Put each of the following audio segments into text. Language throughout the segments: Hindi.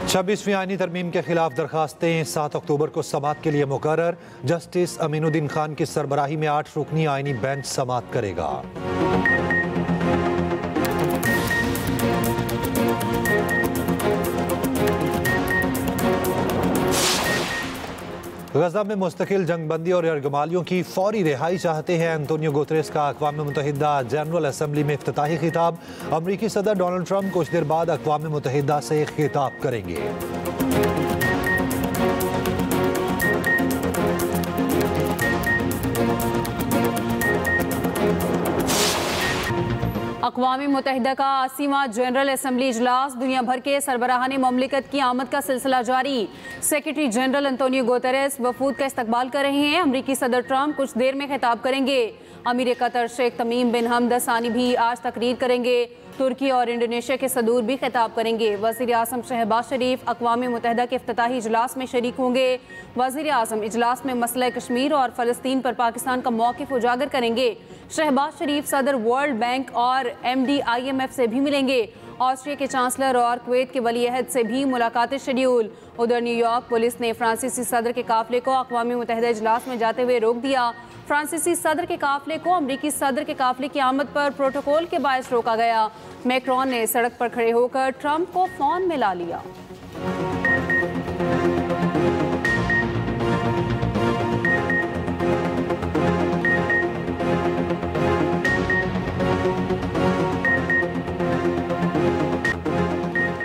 26वीं आईनी तरमीम के खिलाफ दरखास्तें 7 अक्टूबर को समाअत के लिए मुकर्रर। जस्टिस अमीनुद्दीन खान की सरबराही में 8 रुकनी आईनी बेंच समाअत करेगा। गजा में मुस्तकिल जंगबंदी और यरगमालियों की फौरी रिहाई चाहते हैं। एंटोनियो गुतरेस का अक़वाम मुत्तहिदा जनरल असम्बली में इफ्तिताही खिताब। अमरीकी सदर डोनाल्ड ट्रंप कुछ देर बाद अक़वाम मुत्तहिदा से खिताब करेंगे। अक़वाम मुत्तहिदा का 80वां जनरल असम्बली इजलास। दुनिया भर के सरबराहान ममलिकत की आमद का सिलसिला जारी। सेक्रेटरी जनरल एंटोनियो गुतेरेस वफूद का इस्तकबाल कर रहे हैं। अमरीकी सदर ट्रंप कुछ देर में खिताब करेंगे। अमीर कतर शेख तमीम बिन हमद अल सानी भी आज तकरीर करेंगे। तुर्की और इंडोनेशिया के सदूर भी खिताब करेंगे। वज़ीर आज़म शहबाज शरीफ अक़वाम मुत्तहिदा के इफ्तिताही इजलास में शरीक होंगे। वज़ीर आज़म इजलास में मसला कश्मीर और फ़लस्तीन पर पाकिस्तान का मौक़िफ़ उजागर करेंगे। शहबाज शरीफ सदर वर्ल्ड बैंक और MD IMF से भी मिलेंगे। ऑस्ट्रिया के चांसलर और कुवैत के वली अहद से भी मुलाकातें शेड्यूल। उधर न्यूयॉर्क पुलिस ने फ्रांसीसी सदर के काफ़िले को अक़वाम मुत्तहिदा इजलास में जाते हुए रोक दिया। फ्रांसीसी सदर के काफ़िले को अमरीकी सदर के काफ़िले की आमद पर प्रोटोकॉल के बायस रोका गया। मैक्रोन ने सड़क पर खड़े होकर ट्रंप को फ़ोन में ला लिया।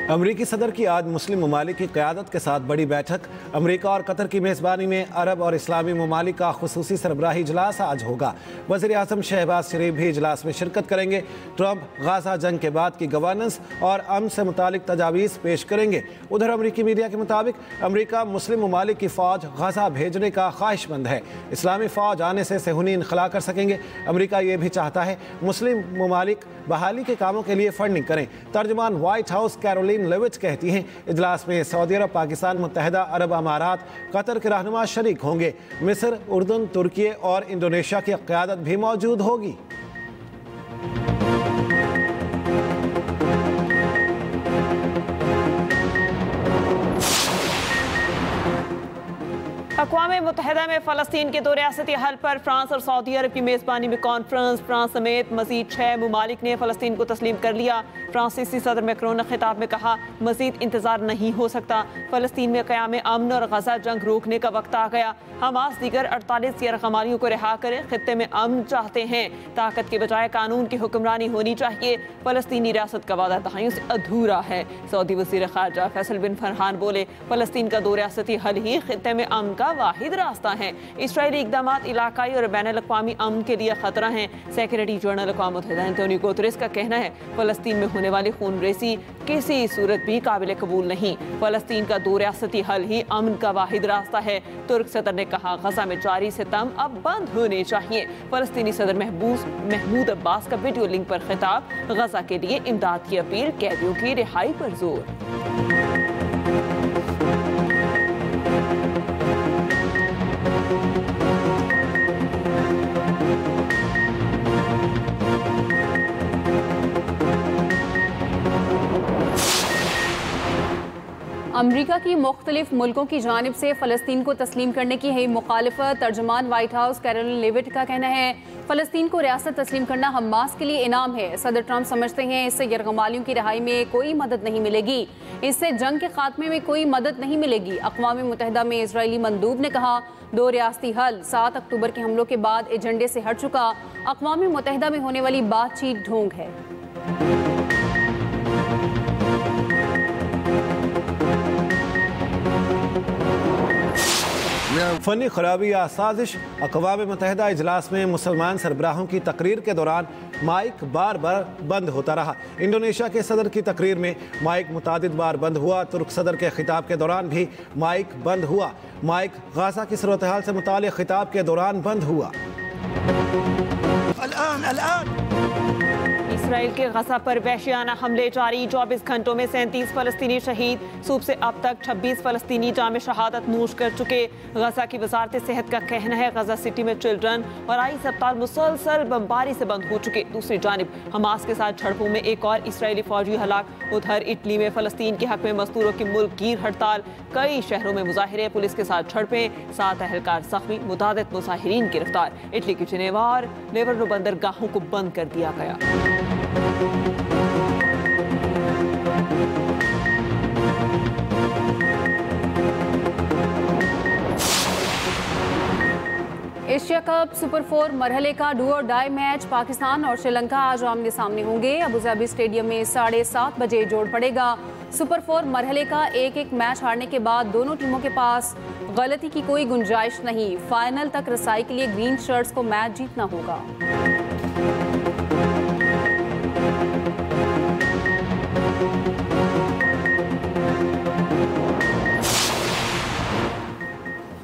अमरीकी सदर की आज मुस्लिम ममालिक की क़यादत के साथ बड़ी बैठक। अमरीका और कतर की मेज़बानी में अरब और इस्लामी ममालिक का खुसूसी सरबराही इजलास आज होगा। वज़ीर आज़म शहबाज शरीफ भी इजलास में शिरकत करेंगे। ट्रंप गाज़ा जंग के बाद की गवर्नेंस और अमन से मुतालिक तजावीज़ पेश करेंगे। उधर अमरीकी मीडिया के मुताबिक अमरीका मुस्लिम ममालिक की फ़ौज गाज़ा भेजने का ख्वाहिशमंद है। इस्लामी फ़ौज आने से सेहूनी इनखला कर सकेंगे। अमरीका ये भी चाहता है मुस्लिम ममालिक बहाली के कामों के लिए फंडिंग करें। तर्जमान वाइट हाउस कैरोलिन लेविट कहती हैं इजलास में सऊदी अरब, पाकिस्तान, मुत्तहिदा अरब अमारात, कतर के रहनुमा शरीक होंगे। मिस्र, उर्दन, तुर्की और इंडोनेशिया की क़यादत भी मौजूद होगी। अक़वाम मुत्तहिदा में फ़लस्तीन के 2 रियासती हल पर फ्रांस और सऊदी अरब की मेज़बानी में कॉन्फ्रेंस। फ्रांस समेत मज़ीद 6 ममालिक ने फ़लस्तीन को तस्लीम कर लिया। फ्रांसीसी सदर मैक्रोन ने खिताब में कहा, मज़ीद इंतज़ार नहीं हो सकता। फ़लस्तीन में क़याम अमन और गज़ा जंग रोकने का वक्त आ गया। हमास दीगर 48 यरग़मालियों को रिहा करे। ख़ित्ते में अमन चाहते हैं। ताकत के बजाय कानून की हुक्मरानी होनी चाहिए। फ़लस्तीनी रियासत का वादा दहाइयों से अधूरा है। सऊदी वज़ीर ख़ारजा फैसल बिन फरहान बोले, फ़लस्तीन का 2 रियासती हल ही ख़ित्ते में अमन का वाहिद रास्ता है। इस्राएली इक़दामात इलाकाई और बैनुल अक़वामी अमन के लिए खतरा हैं। सेक्रेटरी जनरल अक़वाम मुत्तहिदा एंटोनियो गुतेरेस का कहना है, फ़लस्तीन में होने वाली खून रेसी किसी सूरत भी काबिल कबूल नहीं। फ़लस्तीन का 2 रियासती हल ही अमन का वाहिद रास्ता है। तुर्क सदर ने कहा, गज़ा में जारी सितम अब बंद होने चाहिए। फ़लस्तीनी सदर महमूद अब्बास का वीडियो लिंक पर खिताब। गज़ा के लिए इमदाद की अपील, कैदियों की रिहाई पर जोर। अमरीका की मुख्तलिफ मुल्कों की जानिब से फ़लस्तीन को तस्लीम करने की है मुखालिफत। तर्जमान वाइट हाउस कैरोलिन लेविट का कहना है, फ़लस्तीन को रियासत तस्लीम करना हमास के लिए इनाम है। सदर ट्रंप समझते हैं इससे यरग़मालियों की रिहाई में कोई मदद नहीं मिलेगी। इससे जंग के खात्मे में कोई मदद नहीं मिलेगी। अक़वाम मुत्तहिदा में इजरायली मंदूब ने कहा, 2 रियासती हल 7 अक्टूबर के हमलों के बाद एजेंडे से हट चुका। अक़वाम मुत्तहिदा में होने वाली बातचीत ढोंग है। फ़नी खराबी या साजिश। अक़वाम मुत्तहिदा इजलास में मुसलमान सरबराहों की तकरीर के दौरान माइक बार बार बंद होता रहा। इंडोनेशिया के सदर की तकरीर में माइक मुतादिद बार बंद हुआ। तुर्क सदर के खिताब के दौरान भी माइक बंद हुआ। माइक गाज़ा की सूरत हाल से मुताल्लिक़ खिताब के दौरान बंद हुआ। इसराइल के गजा पर वहशियाना हमले जारी, 24 घंटों में 37 फलस्तीनी शहीद। सूब से अब तक 26 फलस्तीनी जाम शहादत नोश कर चुके। गजा की वजारत सेहत का कहना है गजा सिटी में चिल्ड्रन और आई अस्पताल मुसलसल बमबारी से बंद हो चुके। दूसरी जानिब हमास के साथ झड़पों में एक और इसराइली फौजी हलाक। उधर इटली में फलस्तीन के हक में मजदूरों की मुल्कगीर हड़ताल, कई शहरों में मुजाहिरे, पुलिस के साथ झड़पें, 7 अहलकार जख्मी, मुतादिद मुजाहिरीन गिरफ्तार। इटली की जिनेवा और लिवरनो बंदरगाहों को बंद कर दिया गया। एशिया कप सुपर 4 मरहले का डू और डाई मैच पाकिस्तान और श्रीलंका आज आमने सामने होंगे। अबुधाबी स्टेडियम में 7:30 बजे जोड़ पड़ेगा। सुपर 4 मरहले का एक मैच हारने के बाद दोनों टीमों के पास गलती की कोई गुंजाइश नहीं। फाइनल तक रसाई के लिए ग्रीन शर्ट्स को मैच जीतना होगा।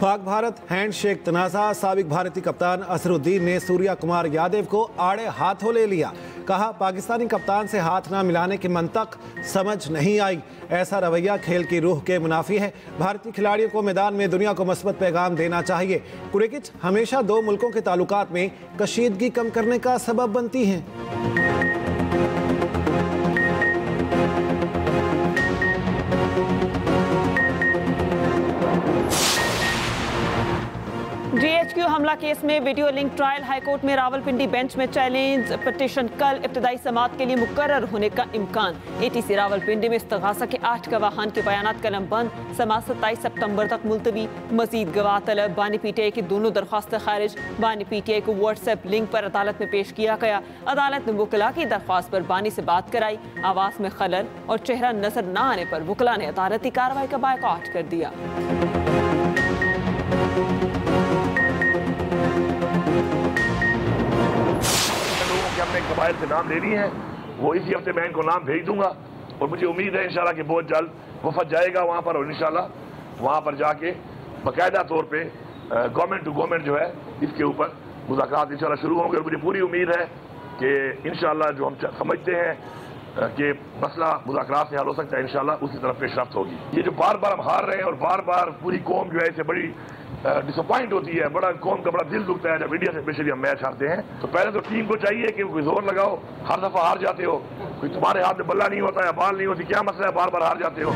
पाक भारत हैंडशेक तनाज़ा, साबिक भारतीय कप्तान अजहरुद्दीन ने सूर्या कुमार यादव को आड़े हाथों ले लिया। कहा पाकिस्तानी कप्तान से हाथ ना मिलाने की मंतक समझ नहीं आई। ऐसा रवैया खेल की रूह के मुनाफी है। भारतीय खिलाड़ियों को मैदान में दुनिया को मस्बत पैगाम देना चाहिए। क्रिकेट हमेशा दो मुल्कों के ताल्लुकात में कशीदगी कम करने का सबब बनती है। GHQ हमला केस में वीडियो लिंक ट्रायल, हाईकोर्ट में रावलपिंडी बेंच में चैलेंज पिटीशन। कल इब्तदाई समाअत के लिए मुकर्रर होने का इम्कान। ATC रावलपिंडी में इस्तगासा के 8 गवाहान के बयानात कलम बंद। समाअत 27 सितंबर तक मुलतवी। मजीद गवाह तलब। बानी PTI की दोनों दरख्वास्तें खारिज। बानी PTI को व्हाट्सएप लिंक पर अदालत में पेश किया गया। अदालत ने वकला की दरख्वास्त पर बानी से बात कराई। आवाज़ में खलल और चेहरा नजर न आने पर वकला ने अदालती कार्रवाई का बायकॉट कर दिया। हमने कबाइल से नाम ले लिए हैं, वो इसी हफ्ते मैं इनको नाम भेज दूंगा और मुझे उम्मीद है इंशाल्लाह कि बहुत जल्द वफद जाएगा वहाँ पर और इंशाल्लाह वहाँ पर जाके बाकायदा तौर पे गवर्नमेंट टू गवर्नमेंट जो है इसके ऊपर मुज़ाकरात इंशाल्लाह शुरू होंगे। और मुझे पूरी उम्मीद है कि इंशाल्लाह जो हम समझते हैं कि मसला मुज़ाकरात से हल हो सकता है, इंशाल्लाह उसी तरफ पेशरफ्त होगी। ये जो बार बार हम हार रहे हैं और बार बार पूरी कौम जो है इसे बड़ी डिसअपॉइंट होती है, बड़ा कौम का बड़ा दिल दुखता है जब इंडिया से स्पेशली हम मैच हारते हैं। तो पहले तो टीम को चाहिए कि कोई जोर लगाओ। हर दफा हार जाते हो, कोई तुम्हारे हाथ में बल्ला नहीं होता है, बाल नहीं होती, क्या मसला है बार बार हार जाते हो।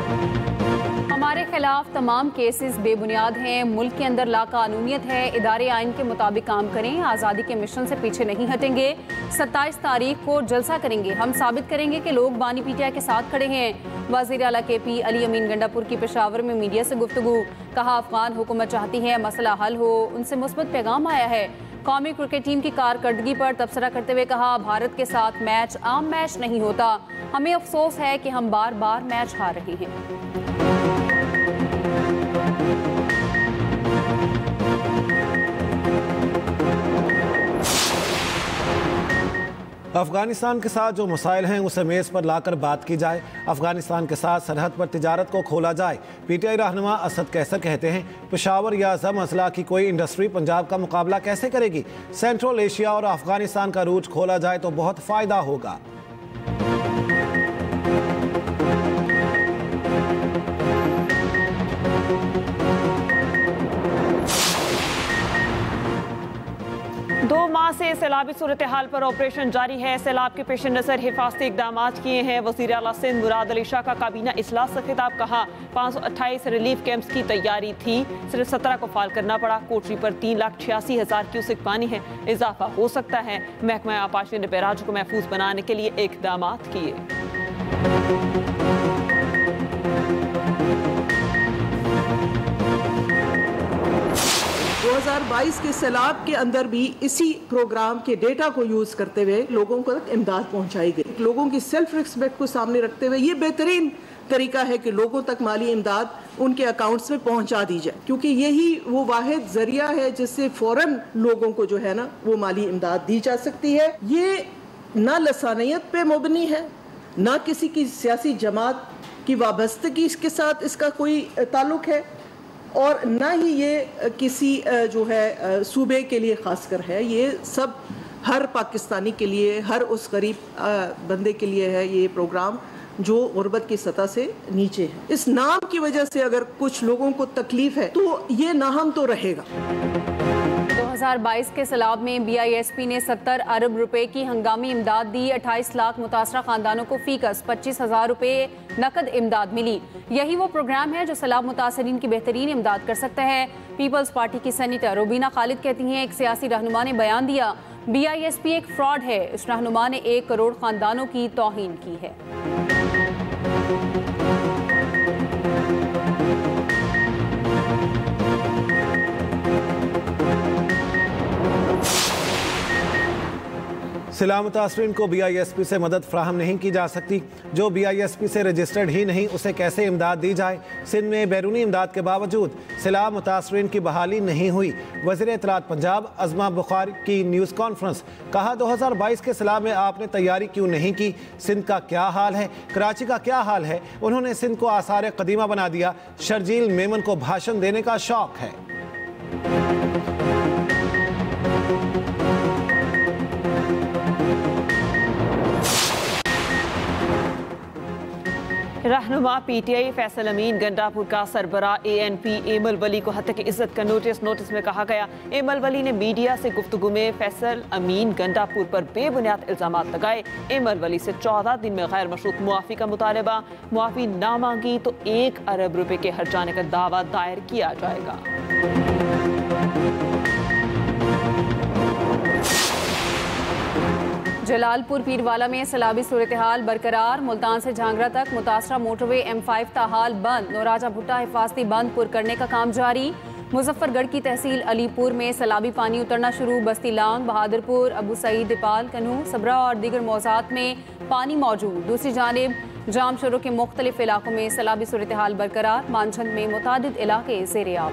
हमारे खिलाफ तमाम केसेस बेबुनियाद हैं, मुल्क के अंदर लाकानूनियत है, इदारे आइन के मुताबिक काम करें, आज़ादी के मिशन से पीछे नहीं हटेंगे। 27 तारीख को जलसा करेंगे, हम साबित करेंगे कि लोग बानी PTI के साथ खड़े हैं। वज़ीर आला KP अली अमीन गंडापुर की पेशावर में मीडिया से गुफ्तगू। कहा अफगान हुकूमत चाहती है मसला हल हो, उनसे मुस्बत पैगाम आया है। कौमी क्रिकेट टीम की कारकर्दगी पर तबसरा करते हुए कहा भारत के साथ मैच आम मैच नहीं होता, हमें अफसोस है कि हम बार बार मैच हार रहे हैं। अफगानिस्तान के साथ जो मसाइल हैं उसे मेज़ पर लाकर बात की जाए। अफगानिस्तान के साथ सरहद पर तिजारत को खोला जाए। PTI रहनुमा असद कैसर कहते हैं पेशावर या ज़म अजला की कोई इंडस्ट्री पंजाब का मुकाबला कैसे करेगी। सेंट्रल एशिया और अफगानिस्तान का रूट खोला जाए तो बहुत फ़ायदा होगा। दो माह से सैलाबी सूरत हाल पर ऑपरेशन जारी है। सैलाब के पेश नज़र हिफाजती इकदाम किए हैं। वज़ीर आला सिंध मुराद अली शाह का काबीना इजलास से खिताब। कहा 528 रिलीफ कैंप्स की तैयारी थी, सिर्फ 17 को फाल करना पड़ा। कोटरी पर 3,86,000 क्यूसेक पानी है, इजाफा हो सकता है। महकमा आपाशी ने बैराज को महफूज बनाने के लिए इकदाम किए। 2022 के सैलाब के अंदर भी इसी प्रोग्राम के डेटा को यूज करते हुए लोगों को इमदाद पहुंचाई गई। लोगों की सेल्फ रिस्पेक्ट को सामने रखते हुए ये बेहतरीन तरीका है कि लोगों तक माली इमदाद उनके अकाउंट्स में पहुंचा दी जाए, क्योंकि यही वो वाहिद जरिया है जिससे फौरन लोगों को जो है ना वो माली इमदाद दी जा सकती है। ये ना लसानियत पे मुबनी है, ना किसी की सियासी जमात की वाबस्तगी इसके साथ इसका कोई ताल्लुक है, और ना ही ये किसी जो है सूबे के लिए खासकर है। ये सब हर पाकिस्तानी के लिए, हर उस गरीब बंदे के लिए है ये प्रोग्राम जो गुर्बत की सतह से नीचे है। इस नाम की वजह से अगर कुछ लोगों को तकलीफ है तो ये नाहम तो रहेगा। 2022 के सैलाब में BISP ने 70 अरब रुपए की हंगामी इमदाद दी। 28 लाख मुतासरा खानदानों को फीकस 25,000 रुपए नकद इमदाद मिली। यही वो प्रोग्राम है जो सैलाब मुतासरीन की बेहतरीन इमदाद कर सकता है। पीपल्स पार्टी की सेनेटर रुबीना खालिद कहती हैं, एक सियासी रहनुमा ने बयान दिया BISP एक फ्रॉड है। इस रहनुमा ने 1 करोड़ खानदानों की तौहीन की है। सिला मुतासरीन को BISP से मदद फ्राहम नहीं की जा सकती। जो BISP से रजिस्टर्ड ही नहीं उसे कैसे इमदाद दी जाए। सिंध में बैरूनी इमदाद के बावजूद सिला मुतासरीन की बहाली नहीं हुई। वज़ीर इत्तलात पंजाब अज़मा बुखारी की न्यूज़ कॉन्फ्रेंस। कहा 2022 के सिला में आपने तैयारी क्यों नहीं की। सिंध का क्या हाल है, कराची का क्या हाल है। उन्होंने सिंध को आसार कदीमा बना दिया। शर्जील मेमन को भाषण देने का शौक है। रहनुमा PTI फैसल अमीन गंडापुर का सरबरा ANP एमल वली को हत्या की इज्जत का नोटिस में कहा गया। एमल वली ने मीडिया से गुफ्तगू में फैसल अमीन गंडापुर पर बेबुनियाद इल्जाम लगाए। एमल वली से 14 दिन में गैर मशरूत मुआफ़ी का मुतालबा। मुआफ़ी ना मांगी तो 1 अरब रुपए के हट जाने का दावा दायर किया जाएगा। जलालपुर पीरवाला में सैलाबी सूरत हाल बरकरार। मुल्तान से झांगरा तक मुतासरा मोटरवे M5 ताहाल बंद। नौराजा भुट्टा हिफाजती बंद पुर करने का काम जारी। मुजफ्फरगढ़ की तहसील अलीपुर में सैलाबी पानी उतरना शुरू। बस्ती लांग, बहादुरपुर, अबू सईद, दीपाल, कन्हू, सबरा और दीगर मौज़ात में पानी मौजूद। दूसरी जानिब जाम शुरू के मुख्तलिफ इलाकों में सैलाबी सूरत हाल बरकरार। मानछंद में मुतादिद इलाके ज़ेर-ए-आब।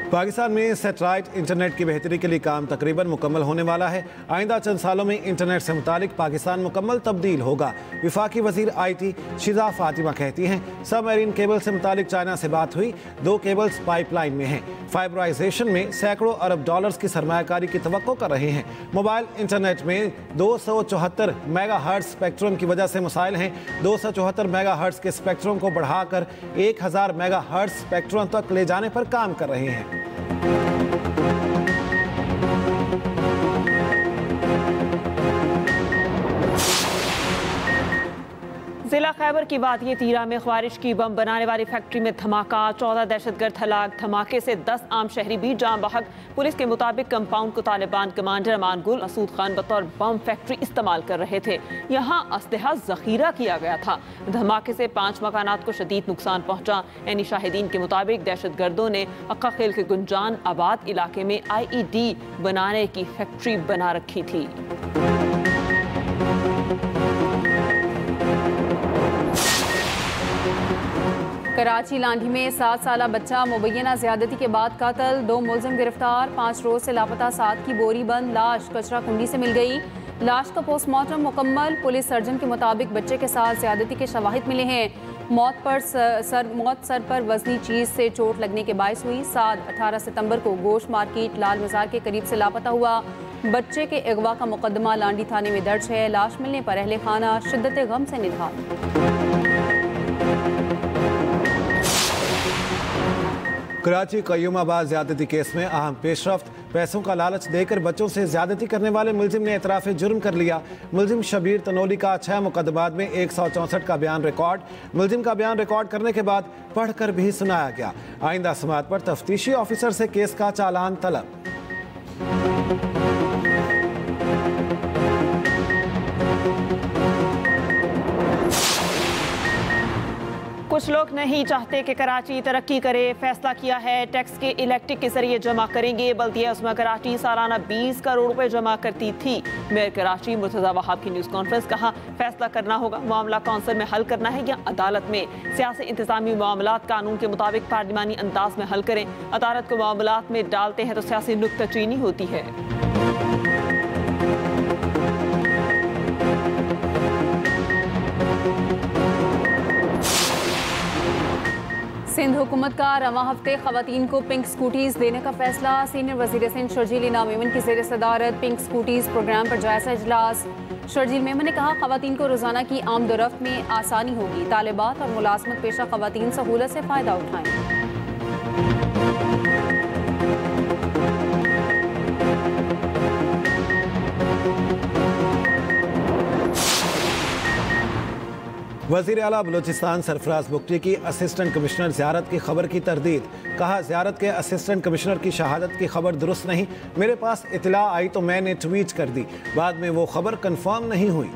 पाकिस्तान में सैटेलाइट इंटरनेट की बेहतरी के लिए काम तकरीबन मुकम्मल होने वाला है। आइंदा चंद सालों में इंटरनेट से मुतालिक पाकिस्तान मुकम्मल तब्दील होगा। विफाकी वजीर IT शिजा फातिमा कहती हैं, सबमरीन केबल से मुतालिक चाइना से बात हुई। 2 केबल्स पाइपलाइन में हैं। फाइबराइजेशन में सैकड़ों अरब डॉलर्स की सरमायाकारी की तवक्को कर रहे हैं। मोबाइल इंटरनेट में 274 मेगाहर्ट्ज़ स्पेक्ट्रम की वजह से मसाइल हैं। 274 मेगाहर्ट्ज़ के स्पेक्ट्रम को बढ़ाकर 1000 मेगाहर्ट्ज़ स्पेक्ट्रम तक ले जाने पर काम कर रहे हैं। जिला खैबर की वादिये तीरा में ख्वारिश की बम बनाने वाली फैक्ट्री में धमाका। 14 दहशतगर्द हलाक। धमाके से 10 आम शहरी भी जाम बहक। पुलिस के मुताबिक कंपाउंड को तालिबान कमांडर अमान गुल मसूद खान बतौर बम फैक्ट्री इस्तेमाल कर रहे थे। यहाँ असलहा जखीरा किया गया था। धमाके से 5 मकानात को शदीद नुकसान पहुंचा। यानी शाहिदीन के मुताबिक दहशतगर्दों ने अक्का खेल के गुंजान आबाद इलाके में IED बनाने की फैक्ट्री बना रखी थी। कराची लांढी में 7 साला बच्चा मुबैना ज्यादती के बाद कत्ल। 2 मुलजिम गिरफ्तार। 5 रोज से लापता 7 की बोरी बंद लाश कचरा कुंडी से मिल गई। लाश का पोस्टमार्टम मुकम्मल। पुलिस सर्जन के मुताबिक बच्चे के साथ ज्यादती के शवाहिद मिले हैं। मौत सर पर वजनी चीज से चोट लगने के बायस हुई। 18 सितंबर को गोश्त मार्केट लाल मजार के करीब से लापता हुआ। बच्चे के अगवा का मुकदमा लांडी थाने में दर्ज है। लाश मिलने पर अहले खाना शिद्दत गम से निढाल। कराची कयूमाबाद ज्यादती केस में अहम पेशरफ्त। पैसों का लालच देकर बच्चों से ज्यादती करने वाले मुलजिम ने एतराफ़ जुर्म कर लिया। मुलजिम शबीर तनोली का 6 मुकदमात में 164 का बयान रिकॉर्ड। मुलजिम का बयान रिकॉर्ड करने के बाद पढ़कर भी सुनाया गया। आइंदा समात पर तफ्तीशी ऑफिसर से केस का चालान तलब। कुछ लोग नहीं चाहते कि कराची तरक्की करे। फैसला किया है टैक्स के इलेक्ट्रिक के जरिए जमा करेंगे। बल्दिया उस्मा कराची सालाना 20 करोड़ रुपए जमा करती थी। मेयर कराची मुर्तज़ा वहाब की न्यूज़ कॉन्फ्रेंस। कहा फैसला करना होगा, मामला कौंसिल में हल करना है या अदालत में। सियासी इंतजामी मामलात कानून के मुताबिक पार्लिमानी अंदाज में हल करें। अदालत को मामलात में डालते हैं तो सियासी नुक्ताचीनी होती है। सिंध हुकूमत का रवां हफ्ते खवातीन को पिंक स्कूटीज देने का फैसला। सीनियर वजीर सिंध शर्जील इनाम मेमन की ज़ेर सदारत पिंक स्कूटीज प्रोग्राम पर जायजा इजलास। शर्जील मेमन ने कहा, खवातीन को रोजाना की आमदोरफ्त में आसानी होगी। तालिबात और मुलाजमत पेशा खवातीन सहूलत से फ़ायदा उठाएं। वज़ीर आला बलूचिस्तान सरफराज बुगटी की असिस्टेंट कमिश्नर ज़ियारत की खबर की तरदीद। कहा, ज़ियारत के असिस्टेंट कमिश्नर की शहादत की खबर दुरुस्त नहीं। मेरे पास इतला आई तो मैंने ट्वीट कर दी, बाद में वो खबर कंफर्म नहीं हुई।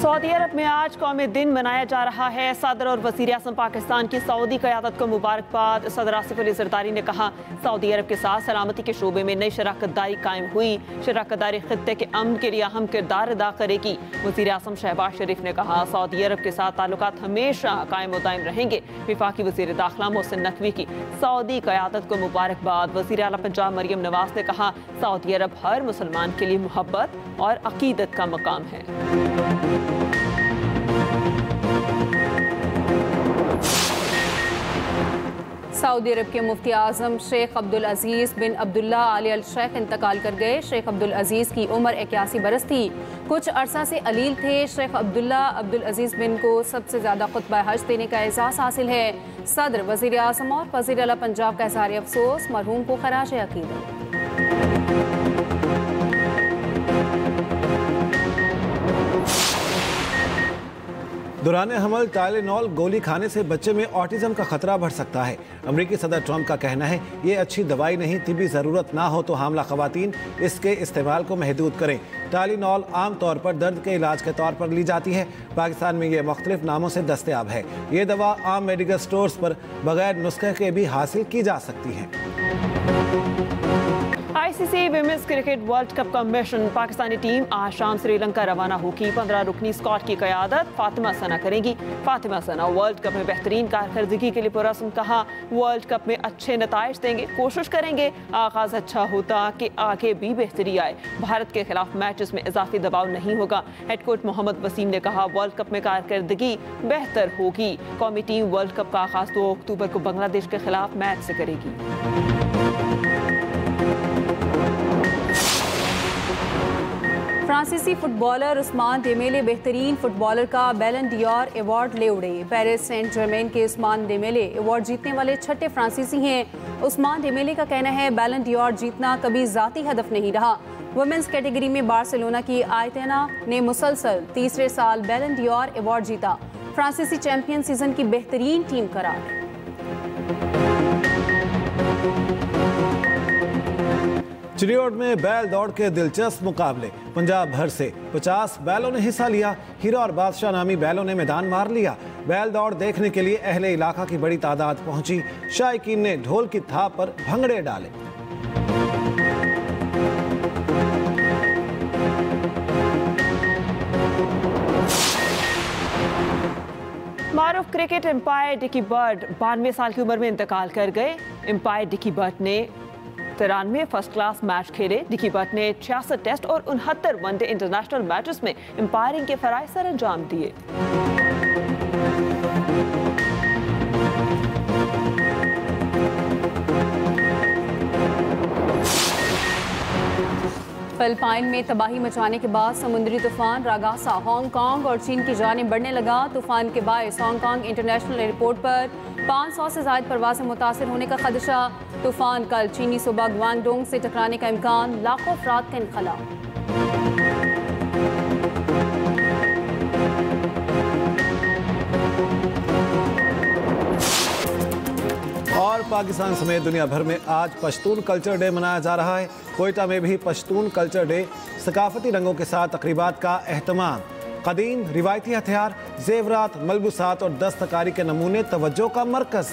सऊदी अरब में आज कौमी दिन मनाया जा रहा है। सदर और वज़ीर आज़म पाकिस्तान की सऊदी क़यादत को मुबारकबाद। सदर आसिफ अली ज़रदारी ने कहा, सऊदी अरब के साथ सलामती के शोबे में नई शराकतदारी कायम हुई। शराकतदारी खित्ते के अमन के लिए अहम किरदार अदा करेगी। वज़ीर आज़म शहबाज शरीफ ने कहा, सऊदी अरब के साथ ताल्लुकात हमेशा कायम दायम रहेंगे। वफाकी वज़ीर दाखिला मोहसिन नकवी की सऊदी क़यादत को मुबारकबाद। वज़ीर आला पंजाब मरियम नवाज ने कहा, सऊदी अरब हर मुसलमान के लिए मोहब्बत और अकीदत का मकाम है। सऊदी अरब के मुफ्ती आज़म शेख अब्दुल अजीज़ बिन अब्दुल्ला आली अल शेख इंतकाल कर गए। शेख अब्दुल अजीज़ की उम्र 81 बरस थी। कुछ अरसा से अलील थे। शेख अब्दुल्ला अब्दुल अजीज़ बिन को सबसे ज़्यादा खुतबा हज देने का एजाज़ हासिल है। सदर, वज़ीर आज़म और वज़ीर आला पंजाब का इज़हार अफसोस, मरहूम को खराज अक़ीदत। दौरान हमल टाइलेनॉल गोली खाने से बच्चे में ऑटिज्म का खतरा बढ़ सकता है। अमेरिकी सदर ट्रंप का कहना है, ये अच्छी दवाई नहीं, तिबी ज़रूरत ना हो तो हामला खवातीन इसके इस्तेमाल को महदूद करें। टाइलेनॉल आम तौर पर दर्द के इलाज के तौर पर ली जाती है। पाकिस्तान में ये मुख्तलिफ नामों से दस्तयाब है। ये दवा आम मेडिकल स्टोर्स पर बगैर नुस्खे के भी हासिल की जा सकती है। ICC women's cricket world cup का मिशन। पाकिस्तानी टीम आज शाम श्रीलंका रवाना होगी। 15 रुकनी स्क्वाड की क़यादत फातिमा सना करेंगी। फातिमा सना वर्ल्ड कप में बेहतरीन कारकर्दगी के लिए पुरस्म। कहा, वर्ल्ड कप में अच्छे नताइज देंगे, कोशिश करेंगे आगाज अच्छा होता कि आगे भी बेहतरी आए। भारत के खिलाफ मैचेस में इजाफी दबाव नहीं होगा। हेड कोच मोहम्मद वसीम ने कहा, वर्ल्ड कप में कारकर्दगी बेहतर होगी। कौमी टीम वर्ल्ड कप का आगाज 2 अक्टूबर को बांग्लादेश के खिलाफ मैच से करेगी। फ्रांसीसी फुटबॉलर उस्मान डेमेले बेहतरीन फुटबॉलर का बैलन डियोर अवार्ड ले उड़े। पेरिस सेंट जर्मेन के उस्मान डेमेले अवार्ड जीतने वाले छठे फ्रांसीसी हैं। उस्मान डेमेले का कहना है, बैलन डियोर जीतना कभी ज़ाती हदफ नहीं रहा। वुमेंस कैटेगरी में बार्सिलोना की आयतना ने मुसलसल तीसरे साल बैलन डियोर अवार्ड जीता। फ्रांसीसी चैंपियन सीजन की बेहतरीन टीम करार। चिड़ियोड में बैल दौड़ के दिलचस्प मुकाबले। पंजाब भर से 50 बैलों ने हिस्सा लिया। हीरा और बादशाह नामी बैलों ने मैदान मार लिया। बैल दौड़ देखने के लिए अहले इलाका की बड़ी तादाद पहुंची। शायकीन ने ढोल की थाप पर भंगड़े डाले। मारूफ क्रिकेट एम्पायर डिकी बर्ड 92 साल की उम्र में इंतकाल कर गए। एम्पायर डिकी बर्ड ने 93 फर्स्ट क्लास मैच खेले। डिकी बर्ड ने 66 टेस्ट और 69 वनडे इंटरनेशनल मैचेस में एम्पायरिंग के फराइज सर अंजाम दिए। फिलिपाइन में तबाही मचाने के बाद समुद्री तूफान रागासा हांगकांग और चीन की जानिब बढ़ने लगा। तूफान के बायस हांगकांग इंटरनेशनल एयरपोर्ट पर 500 से ज़ायद परवाज़ें मुतासिर होने का खदशा। तूफान कल चीनी सूबा ग्वांगडोंग से टकराने का इम्कान। लाखों अफराद का इनखला। और पाकिस्तान समेत दुनिया भर में आज पश्तून कल्चर डे मनाया जा रहा है। कोयटा में भी पश्तून कल्चर डे सकाफती रंगों के साथ तकरीबात का एहतमाम। कदीम रिवायती हथियार, जेवरात, मलबूसात और दस्तकारी के नमूने तवज्जो का मरकज।